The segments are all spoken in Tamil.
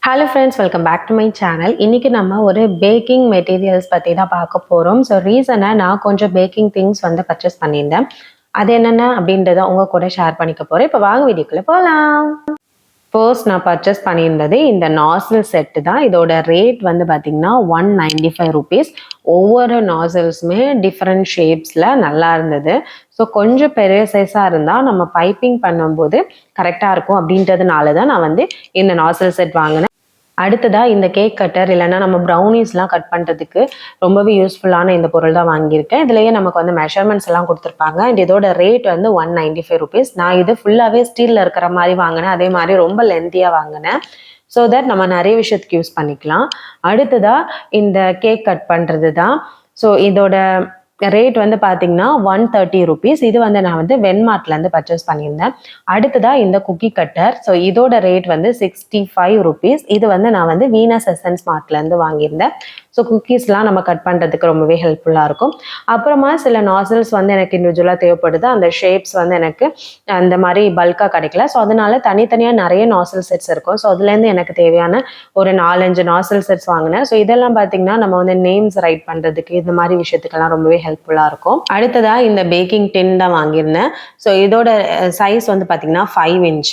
Hello friends, welcome back to my channel. இன்னைக்கு நம்ம ஒரு பேக்கிங் மெட்டீரியல்ஸ் பற்றி தான் பார்க்க போகிறோம். ஸோ ரீசனாக நான் கொஞ்சம் பேக்கிங் திங்ஸ் வந்து பர்ச்சேஸ் பண்ணியிருந்தேன். அது என்னென்ன அப்படின்றத உங்கள் கூட ஷேர் பண்ணிக்க போகிறேன். இப்போ வாங்க வீடியோக்குள்ளே போகலாம். ஃபர்ஸ்ட் நான் பர்ச்சேஸ் பண்ணியிருந்தது இந்த நாசில் செட்டு தான். இதோட ரேட் வந்து பார்த்திங்கன்னா 195 rupees. ஒவ்வொரு நாசில்ஸுமே டிஃப்ரெண்ட் ஷேப்ஸில் நல்லா இருந்தது. ஸோ கொஞ்சம் பெரிய சைஸாக இருந்தால் நம்ம பைப்பிங் பண்ணும்போது கரெக்டாக இருக்கும் அப்படின்றதுனால தான் நான் வந்து இந்த நாசில் செட் வாங்கினேன். அடுத்ததாக இந்த கேக் கட்டர் இல்லைன்னா நம்ம ப்ரௌனிஸ்லாம் கட் பண்ணுறதுக்கு ரொம்பவே யூஸ்ஃபுல்லான இந்த பொருள் தான் வாங்கியிருக்கேன். இதுலேயே நமக்கு வந்து மெஷர்மெண்ட்ஸ் எல்லாம் கொடுத்துருப்பாங்க. அண்ட் இதோட ரேட் வந்து 195 rupees. நான் இது ஃபுல்லாகவே ஸ்டீலில் இருக்கிற மாதிரி வாங்கினேன். அதே மாதிரி ரொம்ப லென்த்தியாக வாங்கினேன். ஸோ தட் நம்ம நிறைய விஷயத்துக்கு யூஸ் பண்ணிக்கலாம். அடுத்ததாக இந்த கேக் கட் பண்ணுறது தான். ஸோ இதோட ரேட் வந்து பார்த்தீங்கன்னா 130 rupees. இது வந்து நான் வந்து வென்மார்ட்லேருந்து பர்ச்சேஸ் பண்ணியிருந்தேன். அடுத்ததாக இந்த குக்கி கட்டர். ஸோ இதோட ரேட் வந்து 65 rupees. இது வந்து நான் வந்து வீனஸ் எசன்ஸ் மார்ட்லேருந்து வாங்கியிருந்தேன். ஸோ குக்கீஸ்லாம் நம்ம கட் பண்ணுறதுக்கு ரொம்பவே ஹெல்ப்ஃபுல்லாக இருக்கும். அப்புறமா சில நாசில்ஸ் வந்து எனக்கு இண்டிவிஜுவலாக தேவைப்படுது. அந்த ஷேப்ஸ் வந்து எனக்கு அந்த மாதிரி பல்காக கிடைக்கல. ஸோ அதனால தனித்தனியாக நிறைய நாசில் செட்ஸ் இருக்கும். ஸோ அதுலேருந்து எனக்கு தேவையான ஒரு 4-5 நாசில் செட்ஸ் வாங்கினேன். ஸோ இதெல்லாம் பார்த்தீங்கன்னா நம்ம வந்து நேம்ஸ் ரைட் பண்ணுறதுக்கு இந்த மாதிரி விஷயத்துக்கெல்லாம் ரொம்பவே ஹெல்ப்ஃபுல்லாக இருக்கும். அடுத்ததாக இந்த பேக்கிங் டின் தான் வாங்கியிருந்தேன். ஸோ இதோட சைஸ் வந்து பார்த்தீங்கன்னா 5 inch.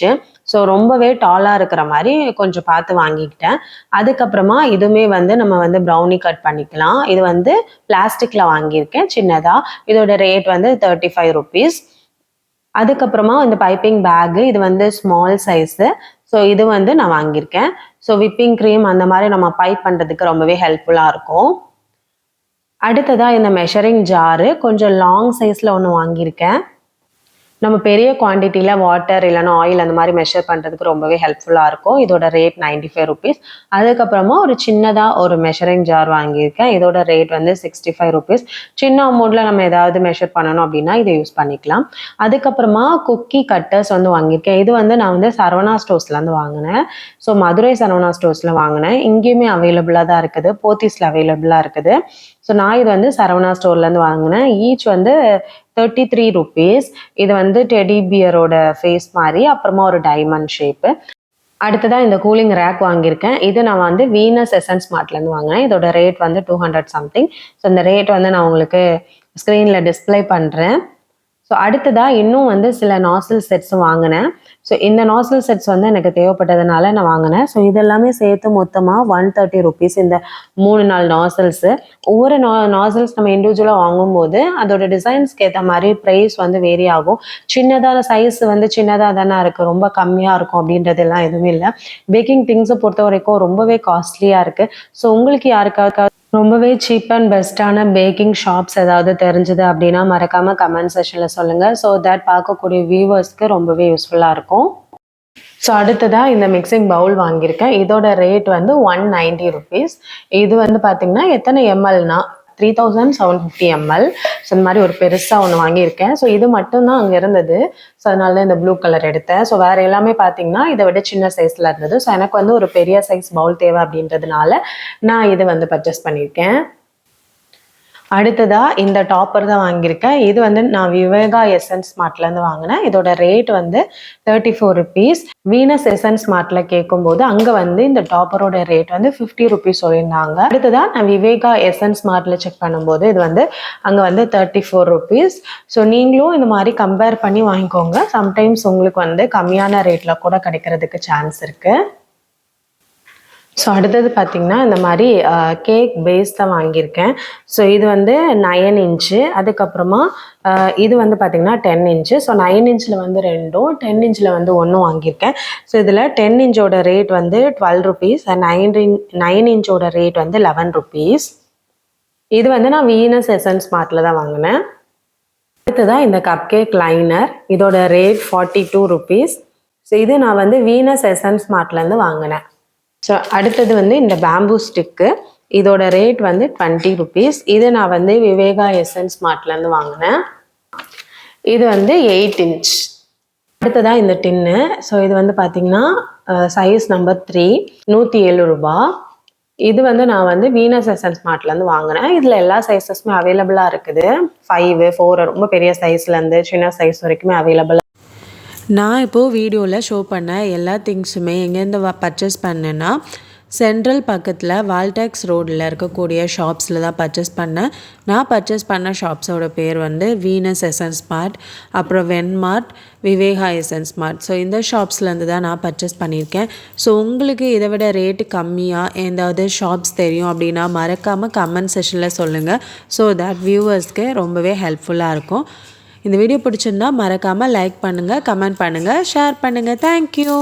ஸோ ரொம்பவே டாலாக இருக்கிற மாதிரி கொஞ்சம் பார்த்து வாங்கிக்கிட்டேன். அதுக்கப்புறமா இதுவுமே வந்து நம்ம வந்து ப்ரௌனி கட் பண்ணிக்கலாம். இது வந்து பிளாஸ்டிக்கில் வாங்கியிருக்கேன் சின்னதாக. இதோட ரேட் வந்து 35 rupees. அதுக்கப்புறமா இந்த பைப்பிங் பேக்கு, இது வந்து ஸ்மால் சைஸு. ஸோ இது வந்து நான் வாங்கியிருக்கேன். ஸோ விப்பிங் க்ரீம் அந்த மாதிரி நம்ம பைப் பண்ணுறதுக்கு ரொம்பவே ஹெல்ப்ஃபுல்லாக இருக்கும். அடுத்ததாக இந்த மெஷரிங் ஜாரு கொஞ்சம் லாங் சைஸில் ஒன்று வாங்கியிருக்கேன். நம்ம பெரிய குவான்டிட்டியில் வாட்டர் இல்லைன்னா ஆயில் அந்த மாதிரி மெஷர் பண்ணுறதுக்கு ரொம்பவே ஹெல்ப்ஃபுல்லாக இருக்கும். இதோட ரேட் 95 rupees. அதுக்கப்புறமா ஒரு சின்னதாக ஒரு மெஷரிங் ஜார் வாங்கியிருக்கேன். இதோட ரேட் வந்து 65 rupees. சின்ன அமௌண்ட்டில் நம்ம ஏதாவது மெஷர் பண்ணணும் அப்படின்னா இதை யூஸ் பண்ணிக்கலாம். அதுக்கப்புறமா குக்கி கட்டர்ஸ் வந்து வாங்கியிருக்கேன். இது வந்து நான் வந்து சரவணா ஸ்டோர்ஸ்லேருந்து வாங்கினேன். ஸோ மதுரை சரவணா ஸ்டோர்ஸில் வாங்கினேன். இங்கேயுமே அவைலபிளாக தான் இருக்குது. போத்தீஸில் அவைலபிளாக இருக்குது. ஸோ நான் இது வந்து சரவணா ஸ்டோர்லேருந்து வாங்கினேன். ஈச் வந்து 33 rupees. இது வந்து டெடி பியரோட ஃபேஸ் மாதிரி, அப்புறமா ஒரு டைமண்ட் ஷேப்பு. அடுத்ததாக இந்த கூலிங் ரேக் வாங்கியிருக்கேன். இது நான் வந்து வீனஸ் எசன்ஸ் மார்ட்லேருந்து வாங்கினேன். இதோட ரேட் வந்து 200 something. ஸோ இந்த ரேட் வந்து நான் உங்களுக்கு ஸ்க்ரீனில் டிஸ்பிளே பண்ணுறேன். ஸோ அடுத்ததாக இன்னும் வந்து சில நாசில் செட்ஸும் வாங்கினேன். ஸோ இந்த நாசில் செட்ஸ் வந்து எனக்கு தேவைப்பட்டதுனால நான் வாங்கினேன். ஸோ இதெல்லாமே சேர்த்து மொத்தமாக 130 rupees. இந்த 3-4 நாசில்ஸு. ஒவ்வொரு நாசில்ஸ் நம்ம இண்டிவிஜுவலாக வாங்கும்போது அதோட டிசைன்ஸ்க்கு ஏற்ற மாதிரி ப்ரைஸ் வந்து வேரி ஆகும். சின்னதாக சைஸ் வந்து சின்னதாக தானே இருக்குது, ரொம்ப கம்மியாக இருக்கும் அப்படின்றதெல்லாம் எதுவுமே இல்லை. பேக்கிங் திங்ஸை பொறுத்த வரைக்கும் ரொம்பவே காஸ்ட்லியாக இருக்குது. ஸோ உங்களுக்கு யாருக்காவது ரொம்பவே சீப் அண்ட் பெஸ்ட்டான பேக்கிங் ஷாப்ஸ் ஏதாவது தெரிஞ்சுது அப்படின்னா மறக்காமல் கமெண்ட் செக்ஷனில் சொல்லுங்கள். ஸோ தட் பார்க்கக்கூடிய வியூவர்ஸ்க்கு ரொம்பவே யூஸ்ஃபுல்லாக இருக்கும். ஸோ அடுத்ததாக இந்த மிக்சிங் பவுல் வாங்கியிருக்கேன். இதோட ரேட் வந்து 190 rupees. இது வந்து பார்த்திங்கன்னா எத்தனை எம்எல்னா 3750 ml. ஸோ இந்த மாதிரி ஒரு பெருசாக ஒன்று வாங்கியிருக்கேன். ஸோ இது மட்டும்தான் அங்கே இருந்தது. ஸோ அதனால தான் இந்த ப்ளூ கலர் எடுத்தேன். ஸோ வேறு எல்லாமே பார்த்தீங்கன்னா இதை விட சின்ன சைஸில் இருந்தது. ஸோ எனக்கு வந்து ஒரு பெரிய சைஸ் பவுல் தேவை அப்படின்றதுனால நான் இது வந்து பர்ச்சேஸ் பண்ணியிருக்கேன். அடுத்ததாக இந்த டாப்பர் தான் வாங்கியிருக்கேன். இது வந்து நான் விவேகா எசன்ஸ் மார்ட்லேருந்து வாங்கினேன். இதோட ரேட் வந்து 34 rupees. வீனஸ் எசன்ஸ் மார்ட்டில் கேட்கும்போது அங்கே வந்து இந்த டாப்பரோட ரேட் வந்து 50 rupees சொல்லியிருந்தாங்க. அடுத்ததாக நான் விவேகா எசன்ஸ் மார்ட்டில் செக் பண்ணும்போது இது வந்து அங்கே வந்து 34 rupees. ஸோ நீங்களும் இந்த மாதிரி கம்பேர் பண்ணி வாங்கிக்கோங்க. சம்டைம்ஸ் உங்களுக்கு வந்து கம்மியான ரேட்டில் கூட கிடைக்கிறதுக்கு சான்ஸ் இருக்குது. ஸோ அடுத்தது பார்த்திங்கன்னா இந்த மாதிரி கேக் பேஸ் தான் வாங்கியிருக்கேன். ஸோ இது வந்து 9 inch. அதுக்கப்புறமா இது வந்து பார்த்திங்கன்னா 10 inch. ஸோ 9 inchல வந்து 2, 10 inchல வந்து 1 வாங்கியிருக்கேன். ஸோ இதில் 10 inchோட ரேட் வந்து 12 rupees. 9 inchோட ரேட் வந்து 11 rupees. இது வந்து நான் வீனஸ் எசன்ஸ் மார்ட்டில் தான் வாங்கினேன். அடுத்ததான் இந்த கப் கேக் லைனர். இதோட ரேட் 42 rupees. ஸோ இது நான் வந்து வீனஸ் எசன்ஸ் மார்ட்லேருந்து வாங்கினேன். ஸோ அடுத்தது வந்து இந்த பேம்பூ ஸ்டிக்கு. இதோட ரேட் வந்து 20 rupees. இது நான் வந்து விவேகா எசன்ஸ் மார்ட்லேருந்து வாங்கினேன். இது வந்து 8 inch. அடுத்ததாக இந்த டின்னு. ஸோ இது வந்து பார்த்திங்கன்னா சைஸ் நம்பர் 3, 107 ரூபாய். இது வந்து நான் வந்து வீனஸ் எசன்ஸ் மார்ட்லேருந்து வாங்கினேன். இதில் எல்லா சைஸஸுமே அவைலபிளாக இருக்குது. 5, 4 ரொம்ப பெரிய சைஸ்லேருந்து சின்ன சைஸ் வரைக்குமே அவைலபிளாக. நான் இப்போது வீடியோவில் ஷோ பண்ண எல்லா திங்ஸுமே எங்கேருந்து பர்ச்சேஸ் பண்ணேன்னா சென்ட்ரல் பக்கத்தில் வால்டாக்ஸ் ரோடில் இருக்கக்கூடிய ஷாப்ஸில் தான் பர்ச்சேஸ் பண்ணேன். நான் பர்ச்சேஸ் பண்ண ஷாப்ஸோட பேர் வந்து வீனஸ் எசன்ஸ் மார்ட், அப்புறம் வென்மார்ட், விவேகா எசன்ஸ் மார்ட். ஸோ இந்த ஷாப்ஸ்லேருந்து தான் நான் பர்ச்சேஸ் பண்ணியிருக்கேன். ஸோ உங்களுக்கு இதை விட ரேட்டு கம்மியாக எந்தாவது ஷாப்ஸ் தெரியும் அப்படின்னா மறக்காமல் கமெண்ட் செஷனில் சொல்லுங்கள். ஸோ தட் வியூவர்ஸ்க்கு ரொம்பவே ஹெல்ப்ஃபுல்லாக இருக்கும். இந்த வீடியோ பிடிச்சிருந்தா மறக்காமல் லைக் பண்ணுங்கள், கமெண்ட் பண்ணுங்கள், ஷேர் பண்ணுங்கள். தேங்க்யூ.